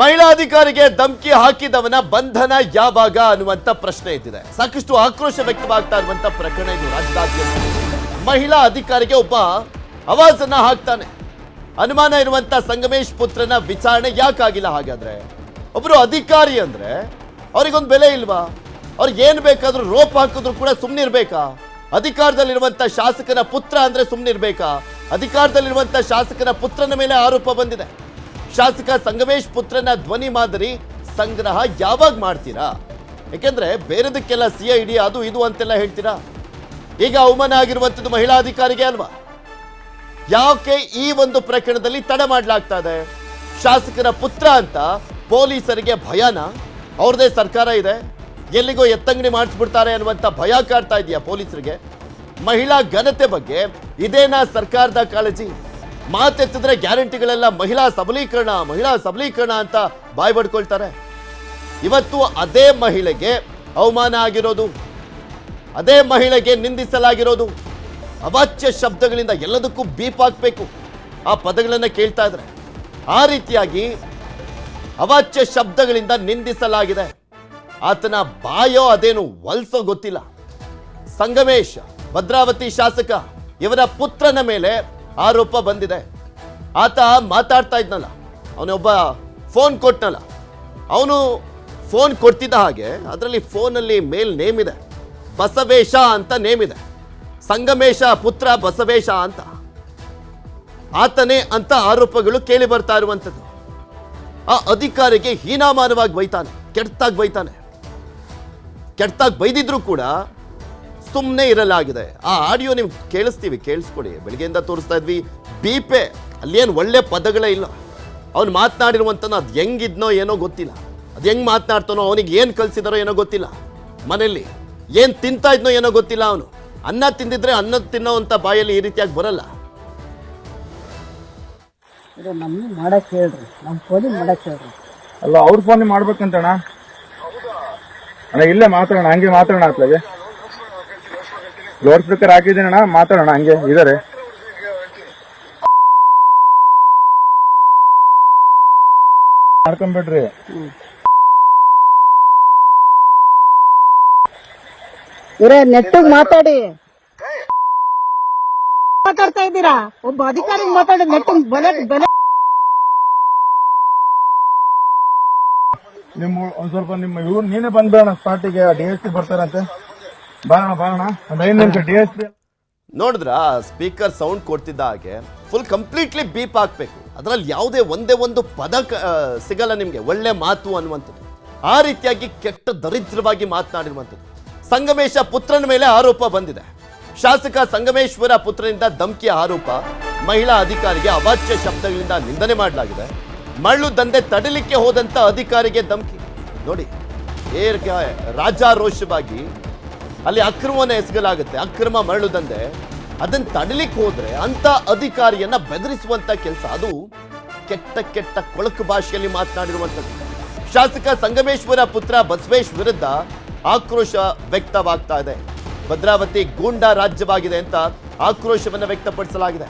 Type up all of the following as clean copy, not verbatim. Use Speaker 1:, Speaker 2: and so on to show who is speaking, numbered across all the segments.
Speaker 1: ಮಹಿಳಾ ಅಧಿಕಾರಿಗೆ ಧಮಕಿ ಹಾಕಿದವನ ಬಂಧನ ಯಾವಾಗ ಅನ್ನುವಂತ ಪ್ರಶ್ನೆ ಇದ್ದಿದೆ. ಸಾಕಷ್ಟು ಆಕ್ರೋಶ ವ್ಯಕ್ತವಾಗ್ತಾ ಇರುವಂತ ಪ್ರಕರಣ ಇದು ರಾಜ್ಯದಾದ್ಯಂತ. ಮಹಿಳಾ ಅಧಿಕಾರಿಗೆ ಒಬ್ಬ ಆವಾಜನ್ನ ಹಾಕ್ತಾನೆ. ಅನುಮಾನ ಇರುವಂತ ಸಂಗಮೇಶ್ ಪುತ್ರನ ವಿಚಾರಣೆ ಯಾಕಾಗಿಲ್ಲ? ಹಾಗಾದ್ರೆ ಒಬ್ರು ಅಧಿಕಾರಿ ಅಂದ್ರೆ ಅವ್ರಿಗೊಂದು ಬೆಲೆ ಇಲ್ವಾ? ಅವ್ರಿಗೆ ಏನ್ ಬೇಕಾದ್ರೂ ರೋಪ್ ಹಾಕಿದ್ರು ಕೂಡ ಸುಮ್ಮನಿರ್ಬೇಕಾ? ಅಧಿಕಾರದಲ್ಲಿರುವಂತ ಶಾಸಕನ ಪುತ್ರ ಅಂದ್ರೆ ಸುಮ್ಮನಿರ್ಬೇಕಾ? ಅಧಿಕಾರದಲ್ಲಿರುವಂತ ಶಾಸಕನ ಪುತ್ರನ ಮೇಲೆ ಆರೋಪ ಬಂದಿದೆ. ಶಾಸಕ ಸಂಗಮೇಶ್ ಪುತ್ರನ ಧ್ವನಿ ಮಾದರಿ ಸಂಗ್ರಹ ಯಾವಾಗ ಮಾಡ್ತೀರಾ? ಯಾಕೆಂದ್ರೆ ಬೇರೆದಕ್ಕೆಲ್ಲ CID ಅದು ಇದು ಅಂತೆಲ್ಲ ಹೇಳ್ತೀರಾ. ಈಗ ಅವಮಾನ ಆಗಿರುವಂಥದ್ದು ಮಹಿಳಾ ಅಧಿಕಾರಿಗೆ ಅಲ್ವಾ? ಯಾಕೆ ಈ ಒಂದು ಪ್ರಕರಣದಲ್ಲಿ ತಡ ಮಾಡಲಾಗ್ತಾ ಇದೆ? ಶಾಸಕರ ಪುತ್ರ ಅಂತ ಪೊಲೀಸರಿಗೆ ಭಯನ? ಅವ್ರದೇ ಸರ್ಕಾರ ಇದೆ, ಎಲ್ಲಿಗೋ ಎತ್ತಂಗಡಿ ಮಾಡಿಸ್ಬಿಡ್ತಾರೆ ಅನ್ನುವಂಥ ಭಯ ಕಾಡ್ತಾ ಇದೆಯಾ ಪೊಲೀಸರಿಗೆ? ಮಹಿಳಾ ಘನತೆ ಬಗ್ಗೆ ಇದೇನಾ ಸರ್ಕಾರದ ಕಾಳಜಿ? ಮಾತೆತ್ತಿದ್ರೆ ಗ್ಯಾರಂಟಿಗಳೆಲ್ಲ ಮಹಿಳಾ ಸಬಲೀಕರಣ ಅಂತ ಬಾಯ್ ಬಡ್ಕೊಳ್ತಾರೆ. ಇವತ್ತು ಅದೇ ಮಹಿಳೆಗೆ ಅವಮಾನ ಆಗಿರೋದು, ಅದೇ ಮಹಿಳೆಗೆ ನಿಂದಿಸಲಾಗಿರೋದು, ಅವಾಚ್ಯ ಶಬ್ದಗಳಿಂದ ಎಲ್ಲದಕ್ಕೂ ಬೀಪ್ ಹಾಕಬೇಕು ಆ ಪದಗಳನ್ನು ಕೇಳ್ತಾ ಇದ್ರೆ. ಆ ರೀತಿಯಾಗಿ ಅವಾಚ್ಯ ಶಬ್ದಗಳಿಂದ ನಿಂದಿಸಲಾಗಿದೆ. ಆತನ ಬಾಯೋ ಅದೇನು ವಲ್ಸೋ ಗೊತ್ತಿಲ್ಲ. ಸಂಗಮೇಶ್ ಭದ್ರಾವತಿ ಶಾಸಕ, ಇವರ ಪುತ್ರನ ಮೇಲೆ ಆರೋಪ ಬಂದಿದೆ. ಆತ ಮಾತಾಡ್ತಾ ಇದ್ನಲ್ಲ, ಅವನೊಬ್ಬ ಫೋನ್ ಕೊಟ್ಟನಲ್ಲ, ಅವನು ಫೋನ್ ಕೊಡ್ತಿದ್ದ ಹಾಗೆ ಅದರಲ್ಲಿ ಫೋನಲ್ಲಿ ಮೇಲ್ ನೇಮ್ ಇದೆ, ಬಸವೇಶ ಅಂತ ನೇಮ್ ಇದೆ. ಸಂಗಮೇಶ ಪುತ್ರ ಬಸವೇಶ ಅಂತ, ಆತನೇ ಅಂತ ಆರೋಪಗಳು ಕೇಳಿ ಬರ್ತಾ ಇರುವಂಥದ್ದು. ಆ ಅಧಿಕಾರಿಗೆ ಹೀನಾಮಾನವಾಗಿ ಬೈತಾನೆ, ಕೆಟ್ಟಾಗಿ ಬೈತಾನೆ. ಕೆಟ್ಟಾಗಿ ಬೈದಿದ್ರು ಕೂಡ ಸುಮ್ಮನೆ ಇರಲಾಗಿದೆ. ಆ ಆಡಿಯೋ ನಿಮ್ಗೆ ಕೇಳಿಸ್ತೀವಿ, ಕೇಳಿಸ್ಕೊಡಿ. ಬೆಳಗ್ಗೆಯಿಂದ ತೋರಿಸ್ತಾ ಇದ್ವಿ, ಬೀಪೆ ಅಲ್ಲೇನು ಒಳ್ಳೆ ಪದಗಳೇ ಇಲ್ಲ. ಅವ್ನು ಮಾತನಾಡಿರುವಂಥದ್ದು ಅದು ಹೆಂಗಿದ್ನೋ ಏನೋ ಗೊತ್ತಿಲ್ಲ, ಅದು ಹೆಂಗೆ ಮಾತನಾಡ್ತಾನೋ, ಅವನಿಗೆ ಏನು ಕಲಿಸಿದಾರೋ ಏನೋ ಗೊತ್ತಿಲ್ಲ, ಮನೆಯಲ್ಲಿ ಏನು ತಿಂತಾ ಇದ್ನೋ ಏನೋ ಗೊತ್ತಿಲ್ಲ. ಅವನು ಅನ್ನ ತಿಂದಿದ್ರೆ ಅನ್ನ ತಿನ್ನೋ ಅಂತ ಬಾಯಲ್ಲಿ ಈ ರೀತಿಯಾಗಿ ಬರಲ್ಲ.
Speaker 2: ನಮ್ಗೆ ಮಾಡಕ್ ಹೇಳ್ರಿ, ನಮ್ಮ ಫೋನಿಗೆ ಮಾಡಕ್ ಹೇಳ್ರಿ.
Speaker 3: ಅಲ್ಲ ಅವ್ರ ಫೋನ್ ಮಾಡ್ಬೇಕಂತಣ್ಣ. ಅಣ್ಣ ಇಲ್ಲೇ ಮಾತಾಡೋಣ, ಹಂಗೆ ಮಾತಾಡೋಣ ಅತ್ಲಾಗೆ. ಲೌಡ್ ಸ್ಪೀಕರ್ ಹಾಕಿದ್ದೀನಣ್ಣ, ಮಾತಾಡೋಣ ಹಂಗೆ ಇದಾರೆ. ಮಾಡ್ಕೊಂಬಿಡ್ರಿ.
Speaker 2: ಇವರೇ ನೆಟ್ಟಿಗೆ ಮಾತಾಡ್ತಾ ಇದ್ದೀರಾ? ಒಬ್ಬ ಅಧಿಕಾರಿ ಮಾತಾಡಿ ನೆಟ್ಟಿಗೆ ಬೆಲೆ
Speaker 3: ನಿಮ್ಮ ಒಂದ್ ಸ್ವಲ್ಪ ನಿಮ್ಮ ಇವ್ರು ನೀನೇ ಬಂದ್ಬೇಡ ಸ್ಪಾಟಿಗೆ. DSP ಬರ್ತಾರಂತೆ, ಬಾರೋಣ ಒಂದ್ 5 ನಿಮಿಷ. DSP
Speaker 1: ನೋಡಿದ್ರ ಸ್ಪೀಕರ್ ಸೌಂಡ್ ಕೊಡ್ತಿದ್ದ ಹಾಗೆ ಫುಲ್ ಕಂಪ್ಲೀಟ್ಲಿ ಬೀಪ್ ಹಾಕ್ಬೇಕು. ಅದರಲ್ಲಿ ಯಾವುದೇ ಒಂದೇ ಒಂದು ಪದ ಸಿಗಲ್ಲ ನಿಮಗೆ ಒಳ್ಳೆ ಮಾತು ಅನ್ನುವಂಥದ್ದು. ಆ ರೀತಿಯಾಗಿ ಕೆಟ್ಟ ದರಿದ್ರವಾಗಿ ಮಾತನಾಡಿರುವಂಥದ್ದು. ಸಂಗಮೇಶ ಪುತ್ರನ ಮೇಲೆ ಆರೋಪ ಬಂದಿದೆ. ಶಾಸಕ ಸಂಗಮೇಶ್ವರ ಪುತ್ರನಿಂದ ಧಮಕಿಯ ಆರೋಪ. ಮಹಿಳಾ ಅಧಿಕಾರಿಗೆ ಅವಾಚ್ಯ ಶಬ್ದಗಳಿಂದ ನಿಂದನೆ ಮಾಡಲಾಗಿದೆ. ಮರಳು ದಂಧೆ ತಡಿಲಿಕ್ಕೆ ಹೋದಂತ ಅಧಿಕಾರಿಗೆ ಧಮಕಿ. ನೋಡಿ, ರಾಜಾರೋಷವಾಗಿ ಅಲ್ಲಿ ಅಕ್ರಮವನ್ನು ಎಸಗಲಾಗುತ್ತೆ. ಅಕ್ರಮ ಮರಳು ದಂಧೆ, ಅದನ್ನು ತಡಿಲಿಕ್ಕೆ ಹೋದ್ರೆ ಅಂತ ಅಧಿಕಾರಿಯನ್ನ ಬೆದರಿಸುವಂತ ಕೆಲಸ. ಅದು ಕೆಟ್ಟ ಕೊಳಕು ಭಾಷೆಯಲ್ಲಿ ಮಾತನಾಡಿರುವಂಥದ್ದು. ಶಾಸಕ ಸಂಗಮೇಶ್ವರ ಪುತ್ರ ಬಸವೇಶ್ ವಿರುದ್ಧ ಆಕ್ರೋಶ ವ್ಯಕ್ತವಾಗ್ತಾ ಇದೆ. ಭದ್ರಾವತಿ ಗೂಂಡಾ ರಾಜ್ಯವಾಗಿದೆ ಅಂತ ಆಕ್ರೋಶವನ್ನು ವ್ಯಕ್ತಪಡಿಸಲಾಗಿದೆ.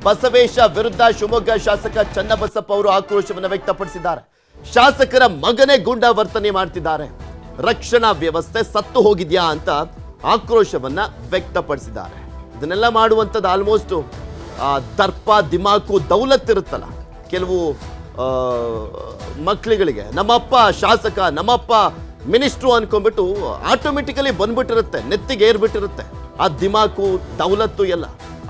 Speaker 1: ಬಸವೇಶ ವಿರುದ್ಧ ಶಿವಮೊಗ್ಗ ಶಾಸಕ ಚನ್ನಬಸಪ್ಪ ಅವರು ಆಕ್ರೋಶವನ್ನು ವ್ಯಕ್ತಪಡಿಸಿದ್ದಾರೆ. ಶಾಸಕರ ಮಗನೇ ಗೂಂಡಾ ವರ್ತನೆ ಮಾಡ್ತಿದ್ದಾರೆ, ರಕ್ಷಣಾ ವ್ಯವಸ್ಥೆ ಸತ್ತು ಹೋಗಿದ್ಯಾ ಅಂತ ಆಕ್ರೋಶವನ್ನ ವ್ಯಕ್ತಪಡಿಸಿದ್ದಾರೆ. ಇದನ್ನೆಲ್ಲ ಮಾಡುವಂಥದ್ದು ಆಲ್ಮೋಸ್ಟ್ ದರ್ಪ ದಿಮಾಕು ದೌಲತ್ ಇರುತ್ತಲ್ಲ ಕೆಲವು ಮಕ್ಕಳುಗಳಿಗೆ. ನಮ್ಮಪ್ಪ ಶಾಸಕ, ನಮ್ಮಪ್ಪ ಮಿನಿಸ್ಟ್ರು ಅನ್ಕೊಂಡ್ಬಿಟ್ಟು ಆಟೋಮೆಟಿಕಲಿ ಬಂದ್ಬಿಟ್ಟಿರುತ್ತೆ, ನೆತ್ತಿಗೆ ಏರ್ಬಿಟ್ಟಿರುತ್ತೆ ಆ ದಿಮಾಕು ದೌಲತ್ತು ಎಲ್ಲ.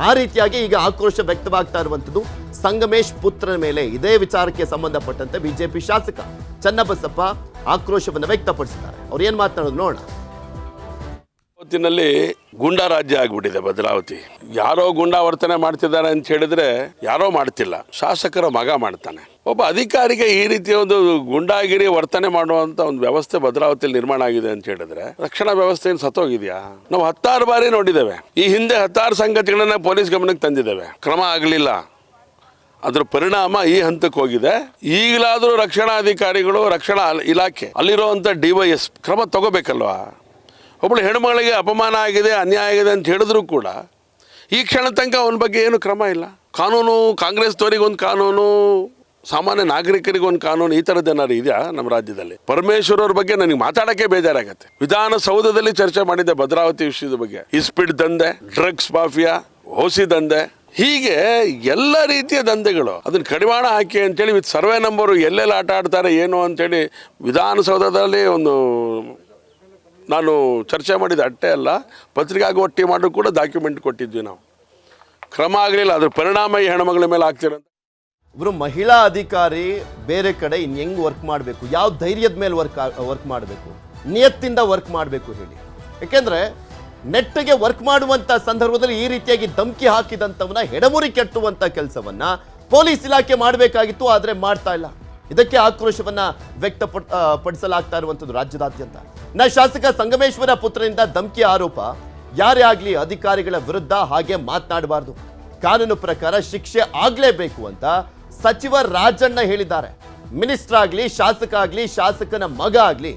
Speaker 1: ಆ ರೀತಿಯಾಗಿ ಈಗ ಆಕ್ರೋಶ ವ್ಯಕ್ತವಾಗ್ತಾ ಇರುವಂಥದ್ದು ಸಂಗಮೇಶ್ ಪುತ್ರನ ಮೇಲೆ. ಇದೇ ವಿಚಾರಕ್ಕೆ ಸಂಬಂಧಪಟ್ಟಂತೆ ಬಿಜೆಪಿ ಶಾಸಕ ಚನ್ನಬಸಪ್ಪ ಆಕ್ರೋಶವನ್ನು ವ್ಯಕ್ತಪಡಿಸಿದ್ದಾರೆ. ಅವ್ರು ಏನ್ ಮಾತನಾಡೋದು ನೋಡೋಣ.
Speaker 4: ಭದ್ರಾವತಿನಲ್ಲಿ ಗುಂಡಾ ರಾಜ್ಯ ಆಗ್ಬಿಟ್ಟಿದೆ ಭದ್ರಾವತಿ. ಯಾರೋ ಗುಂಡಾ ವರ್ತನೆ ಮಾಡ್ತಿದ್ದಾರೆ ಅಂತ ಹೇಳಿದ್ರೆ ಯಾರೋ ಮಾಡ್ತಿಲ್ಲ, ಶಾಸಕರ ಮಗ ಮಾಡ್ತಾನೆ. ಒಬ್ಬ ಅಧಿಕಾರಿಗೆ ಈ ರೀತಿಯ ಒಂದು ಗುಂಡಾಗಿರಿ ವರ್ತನೆ ಮಾಡುವಂತ ಒಂದು ವ್ಯವಸ್ಥೆ ಭದ್ರಾವತಿಯಲ್ಲಿ ನಿರ್ಮಾಣ ಆಗಿದೆ ಅಂತ ಹೇಳಿದ್ರೆ ರಕ್ಷಣಾ ವ್ಯವಸ್ಥೆ ಏನು ಸತ್ತೋಗಿದ್ಯಾ? ನಾವು 10 ಬಾರಿ ನೋಡಿದ್ದೇವೆ. ಈ ಹಿಂದೆ 10 ಸಂಗತಿಗಳನ್ನ ಪೊಲೀಸ್ ಗಮನಕ್ಕೆ ತಂದಿದ್ದೇವೆ, ಕ್ರಮ ಆಗಲಿಲ್ಲ. ಅದ್ರ ಪರಿಣಾಮ ಈ ಹಂತಕ್ಕೆ ಹೋಗಿದೆ. ಈಗಲಾದರೂ ರಕ್ಷಣಾ ಅಧಿಕಾರಿಗಳು, ರಕ್ಷಣಾ ಇಲಾಖೆ, ಅಲ್ಲಿರುವಂಥ DYS ಕ್ರಮ ತಗೋಬೇಕಲ್ವಾ? ಒಬ್ಬಳು ಹೆಣ್ಮಗಳಿಗೆ ಅಪಮಾನ ಆಗಿದೆ, ಅನ್ಯಾಯ ಆಗಿದೆ ಅಂತ ಹೇಳಿದ್ರು ಕೂಡ ಈ ಕ್ಷಣ ತನಕ ಅವನ ಬಗ್ಗೆ ಏನು ಕ್ರಮ ಇಲ್ಲ. ಕಾನೂನು, ಕಾಂಗ್ರೆಸ್ನವರಿಗೊಂದು ಕಾನೂನು, ಸಾಮಾನ್ಯ ನಾಗರಿಕರಿಗೆ ಒಂದು ಕಾನೂನು ಈ ಥರದ್ದು ಏನಾದ್ರು ಇದೆಯಾ ನಮ್ಮ ರಾಜ್ಯದಲ್ಲಿ? ಪರಮೇಶ್ವರ್ ಅವ್ರ ಬಗ್ಗೆ ನನಗೆ ಮಾತಾಡೋಕ್ಕೆ ಬೇಜಾರಾಗತ್ತೆ. ವಿಧಾನಸೌಧದಲ್ಲಿ ಚರ್ಚೆ ಮಾಡಿದ್ದೆ ಭದ್ರಾವತಿ ವಿಷಯದ ಬಗ್ಗೆ. ಇಸ್ಪಿಟ್ ದಂಧೆ, ಡ್ರಗ್ಸ್ ಮಾಫಿಯಾ, ಓಸಿ ದಂಧೆ, ಹೀಗೆ ಎಲ್ಲ ರೀತಿಯ ದಂಧೆಗಳು. ಅದನ್ನ ಕಡಿವಾಣ ಹಾಕಿ ಅಂತೇಳಿ ವಿತ್ ಸರ್ವೆ ನಂಬರು ಎಲ್ಲೆಲ್ಲಿ ಆಟ ಆಡ್ತಾರೆ ಏನು ಅಂತೇಳಿ ವಿಧಾನಸೌಧದಲ್ಲಿ ಒಂದು ನಾನು ಚರ್ಚೆ ಮಾಡಿದ ಅಟ್ಟೆ ಅಲ್ಲ, ಪತ್ರಿಕಾಗೋಷ್ಠಿ ಮಾಡಲು ಕೂಡ ಡಾಕ್ಯುಮೆಂಟ್ ಕೊಟ್ಟಿದ್ವಿ ನಾವು. ಕ್ರಮ ಆಗಲಿಲ್ಲ, ಅದ್ರ ಪರಿಣಾಮ ಈ ಹೆಣ್ಮಗಳ ಮೇಲೆ ಆಗ್ತಿರೋದು.
Speaker 1: ಇವರು ಮಹಿಳಾ ಅಧಿಕಾರಿ ಬೇರೆ ಕಡೆ ಇನ್ನು ಹೆಂಗ್ ವರ್ಕ್ ಮಾಡಬೇಕು, ಯಾವ ಧೈರ್ಯದ ಮೇಲೆ ವರ್ಕ್ ಮಾಡಬೇಕು, ನಿಯತ್ತಿಂದ ವರ್ಕ್ ಮಾಡಬೇಕು ಹೇಳಿ. ಯಾಕೆಂದ್ರೆ ನೆಟ್ಟಿಗೆ ವರ್ಕ್ ಮಾಡುವಂತ ಸಂದರ್ಭದಲ್ಲಿ ಈ ರೀತಿಯಾಗಿ ಧಮಕಿ ಹಾಕಿದಂಥವನ್ನ ಹೆಡಮುರಿ ಕೆಟ್ಟುವಂತ ಕೆಲಸವನ್ನ ಪೊಲೀಸ್ ಇಲಾಖೆ ಮಾಡಬೇಕಾಗಿತ್ತು, ಆದ್ರೆ ಮಾಡ್ತಾ ಇಲ್ಲ. ಇದಕ್ಕೆ ಆಕ್ರೋಶವನ್ನ ವ್ಯಕ್ತಪಡಿಸಲಾಗ್ತಾ ಇರುವಂಥದ್ದು ರಾಜ್ಯದಾದ್ಯಂತ. ಶಾಸಕ ಸಂಗಮೇಶ್ವರ ಪುತ್ರನಿಂದ ಧಮಕಿ ಆರೋಪ. ಯಾರೇ ಆಗಲಿ ಅಧಿಕಾರಿಗಳ ವಿರುದ್ಧ ಹಾಗೆ ಮಾತನಾಡಬಾರ್ದು, ಕಾನೂನು ಪ್ರಕಾರ ಶಿಕ್ಷೆ ಆಗ್ಲೇಬೇಕು ಅಂತ ಸಚಿವ ರಾಜಣ್ಣ ಹೇಳಿದ್ದಾರೆ. ಮಿನಿಸ್ಟರ್ ಆಗಲಿ, ಶಾಸಕ ಆಗಲಿ, ಶಾಸಕನ ಮಗ ಆಗಲಿ,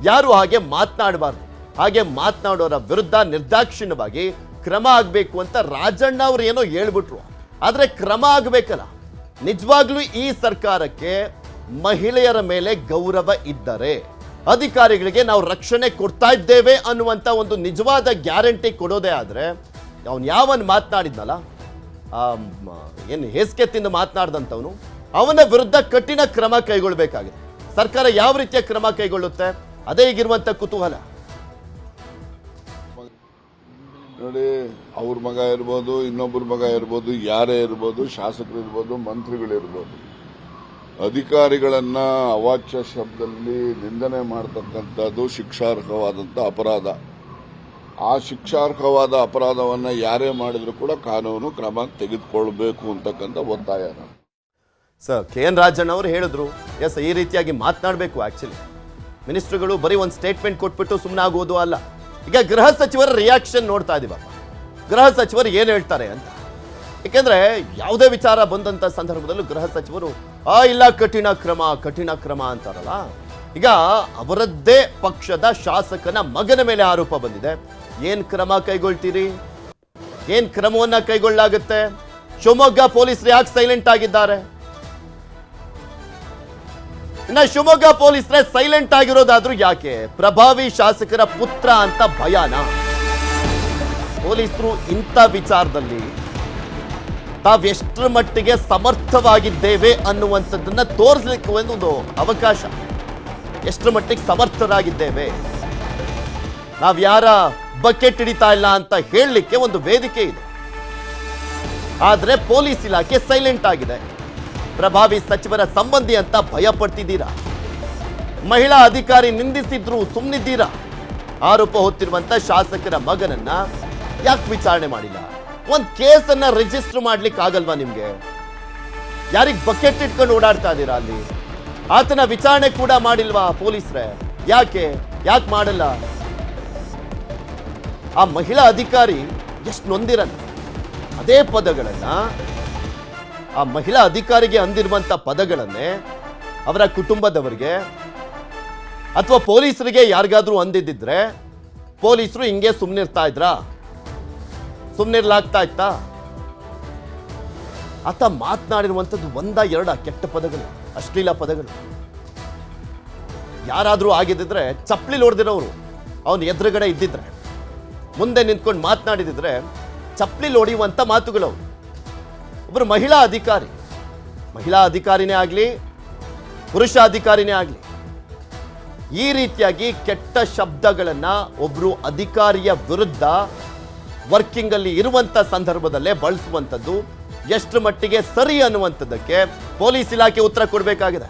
Speaker 1: ಯಾರು ಹಾಗೆ ಮಾತನಾಡಬಾರ್ದು. ಹಾಗೆ ಮಾತನಾಡೋರ ವಿರುದ್ಧ ನಿರ್ದಾಕ್ಷಿಣ್ಯವಾಗಿ ಕ್ರಮ ಆಗಬೇಕು ಅಂತ ರಾಜಣ್ಣ ಅವರು ಏನೋ ಹೇಳ್ಬಿಟ್ರು. ಆದ್ರೆ ಕ್ರಮ ಆಗಬೇಕಲ್ಲ. ನಿಜವಾಗ್ಲೂ ಈ ಸರ್ಕಾರಕ್ಕೆ ಮಹಿಳೆಯರ ಮೇಲೆ ಗೌರವ ಇದ್ದರೆ, ಅಧಿಕಾರಿಗಳಿಗೆ ನಾವು ರಕ್ಷಣೆ ಕೊಡ್ತಾ ಇದ್ದೇವೆ ಅನ್ನುವಂಥ ಒಂದು ನಿಜವಾದ ಗ್ಯಾರಂಟಿ ಕೊಡೋದೇ ಆದರೆ, ಅವನು ಯಾವನ್ ಮಾತನಾಡಿದ್ನಲ್ಲ, ಏನು ಹೇಸಿಗೆ ತಿಂದು ಮಾತನಾಡ್ದಂಥವನು, ಅವನ ವಿರುದ್ಧ ಕಠಿಣ ಕ್ರಮ ಕೈಗೊಳ್ಳಬೇಕಾಗಿದೆ. ಸರ್ಕಾರ ಯಾವ ರೀತಿಯ ಕ್ರಮ ಕೈಗೊಳ್ಳುತ್ತೆ, ಅದೇ ಈಗಿರುವಂಥ ಕುತೂಹಲ.
Speaker 5: ನೋಡಿ, ಅವ್ರ ಮಗ ಇರ್ಬೋದು, ಇನ್ನೊಬ್ಬರ ಮಗ ಇರ್ಬೋದು, ಯಾರೇ ಇರ್ಬೋದು, ಶಾಸಕರು ಇರ್ಬೋದು, ಮಂತ್ರಿಗಳಿರ್ಬೋದು, ಅಧಿಕಾರಿಗಳನ್ನ ಅವಾಚ್ಯ ಶಬ್ದದಲ್ಲಿ ನಿಂದನೆ ಮಾಡತಕ್ಕಂಥದ್ದು ಶಿಕ್ಷಾರ್ಹವಾದಂಥ ಅಪರಾಧ. ಆ ಶಿಕ್ಷಾರ್ಹವಾದ ಅಪರಾಧವನ್ನು ಯಾರೇ ಮಾಡಿದ್ರು ಕೂಡ ಕಾನೂನು ಕ್ರಮ ತೆಗೆದುಕೊಳ್ಬೇಕು ಅಂತಕ್ಕಂಥ ಒತ್ತಾಯ.
Speaker 1: ಸರ್, KN ರಾಜಣ್ಣ ಅವರು ಹೇಳಿದ್ರು, ಎಸ್, ಈ ರೀತಿಯಾಗಿ ಮಾತನಾಡಬೇಕು. ಆಕ್ಚುಲಿ ಮಿನಿಸ್ಟರ್ಗಳು ಬರೀ ಒಂದು ಸ್ಟೇಟ್ಮೆಂಟ್ ಕೊಟ್ಬಿಟ್ಟು ಸುಮ್ಮನೆ ಆಗೋದು ಅಲ್ಲ. ಈಗ ಗೃಹ ಸಚಿವರ ರಿಯಾಕ್ಷನ್ ನೋಡ್ತಾ ಇದೀವಪ್ಪ, ಗೃಹ ಸಚಿವರು ಏನು ಹೇಳ್ತಾರೆ ಅಂತ. ಯಾಕೆಂದ್ರೆ ಯಾವುದೇ ವಿಚಾರ ಬಂದಂತ ಸಂದರ್ಭದಲ್ಲೂ ಗೃಹ ಸಚಿವರು ಇಲ್ಲ ಕಠಿಣ ಕ್ರಮ ಅಂತಾರಲ್ಲ. ಈಗ ಅವರದ್ದೇ ಪಕ್ಷದ ಶಾಸಕನ ಮಗನ ಮೇಲೆ ಆರೋಪ ಬಂದಿದೆ. ಏನ್ ಕ್ರಮ ಕೈಗೊಳ್ತೀರಿ, ಏನ್ ಕ್ರಮವನ್ನ ಕೈಗೊಳ್ಳಲಾಗುತ್ತೆ? ಶಿವಮೊಗ್ಗ ಪೊಲೀಸರು ಯಾಕೆ ಸೈಲೆಂಟ್ ಆಗಿದ್ದಾರೆ? ಇನ್ನ ಶಿವಮೊಗ್ಗ ಪೊಲೀಸರೇ ಸೈಲೆಂಟ್ ಆಗಿರೋದಾದ್ರೂ ಯಾಕೆ? ಪ್ರಭಾವಿ ಶಾಸಕರ ಪುತ್ರ ಅಂತ ಭಯಾನ? ಪೊಲೀಸರು ಇಂಥ ವಿಚಾರದಲ್ಲಿ ತಾವೆಷ್ಟರ ಮಟ್ಟಿಗೆ ಸಮರ್ಥವಾಗಿದ್ದೇವೆ ಅನ್ನುವಂಥದ್ದನ್ನ ತೋರಿಸಲಿಕ್ಕೆ ಒಂದು ಅವಕಾಶ. ಎಷ್ಟರ ಮಟ್ಟಿಗೆ ಸಮರ್ಥರಾಗಿದ್ದೇವೆ, ನಾವ್ ಯಾರ ಬಕೆಟ್ ಹಿಡಿತಾ ಇಲ್ಲ ಅಂತ ಹೇಳಲಿಕ್ಕೆ ಒಂದು ವೇದಿಕೆ ಇದೆ. ಆದ್ರೆ ಪೊಲೀಸ್ ಇಲಾಖೆ ಸೈಲೆಂಟ್ ಆಗಿದೆ. ಪ್ರಭಾವಿ ಸಚಿವರ ಸಂಬಂಧಿ ಅಂತ ಭಯ ಪಡ್ತಿದ್ದೀರಾ? ಮಹಿಳಾ ಅಧಿಕಾರಿ ನಿಂದಿಸಿದ್ರು ಸುಮ್ಮನಿದ್ದೀರಾ? ಆರೋಪ ಹೊತ್ತಿರುವಂತ ಶಾಸಕರ ಮಗನನ್ನ ಯಾಕೆ ವಿಚಾರಣೆ ಮಾಡಿಲ್ಲ? ಒಂದು ಕೇಸನ್ನ ರಿಜಿಸ್ಟರ್ ಮಾಡ್ಲಿಕ್ಕೆ ಆಗಲ್ವಾ ನಿಮ್ಗೆ? ಯಾರಿಗೆ ಬಕೆಟ್ ಇಟ್ಕೊಂಡು ಓಡಾಡ್ತಾ ಇದ್ದೀರಾ ಅಲ್ಲಿ? ಆತನ ವಿಚಾರಣೆ ಕೂಡ ಮಾಡಿಲ್ವಾ ಪೊಲೀಸರೇ? ಯಾಕೆ ಮಾಡಲ್ಲ? ಆ ಮಹಿಳಾ ಅಧಿಕಾರಿ ಎಷ್ಟು ನೊಂದಿರಲ್ಲ. ಅದೇ ಪದಗಳನ್ನ, ಆ ಮಹಿಳಾ ಅಧಿಕಾರಿಗೆ ಅಂದಿರುವಂತ ಪದಗಳನ್ನೇ ಅವರ ಕುಟುಂಬದವರಿಗೆ ಅಥವಾ ಪೊಲೀಸರಿಗೆ ಯಾರಿಗಾದ್ರೂ ಅಂದಿದ್ದಿದ್ರೆ ಪೊಲೀಸರು ಹಿಂಗೆ ಸುಮ್ಮನಿರ್ತಾ ಇದ್ರಾ? ಸುಮ್ಮನಿರ್ಲಾಗ್ತಾ ಇತ್ತಾ? ಆತ ಮಾತನಾಡಿರುವಂಥದ್ದು ಒಂದ ಎರಡ ಕೆಟ್ಟ ಪದಗಳು, ಅಶ್ಲೀಲ ಪದಗಳು. ಯಾರಾದ್ರೂ ಆಗಿದ್ದಿದ್ರೆ, ಚಪ್ಪಲಿ ಹೊಡೆದಿರೋರು ಅವನು ಎದುರುಗಡೆ ಇದ್ದಿದ್ರೆ, ಮುಂದೆ ನಿಂತ್ಕೊಂಡು ಮಾತನಾಡಿದಿದ್ರೆ ಚಪ್ಪಲಿ ಹೊಡೆಯುವಂಥ ಮಾತುಗಳು. ಒಬ್ಬರು ಮಹಿಳಾ ಅಧಿಕಾರಿನೇ ಆಗಲಿ, ಪುರುಷ ಅಧಿಕಾರಿನೇ ಆಗಲಿ, ಈ ರೀತಿಯಾಗಿ ಕೆಟ್ಟ ಶಬ್ದಗಳನ್ನ ಒಬ್ರು ಅಧಿಕಾರಿಯ ವಿರುದ್ಧ ವರ್ಕಿಂಗ್ ಅಲ್ಲಿ ಇರುವಂತ ಸಂದರ್ಭದಲ್ಲೇ ಬಳಸುವಂಥದ್ದು ಎಷ್ಟು ಮಟ್ಟಿಗೆ ಸರಿ ಅನ್ನುವಂಥದ್ದಕ್ಕೆ ಪೊಲೀಸ್ ಇಲಾಖೆ ಉತ್ತರ ಕೊಡಬೇಕಾಗಿದೆ.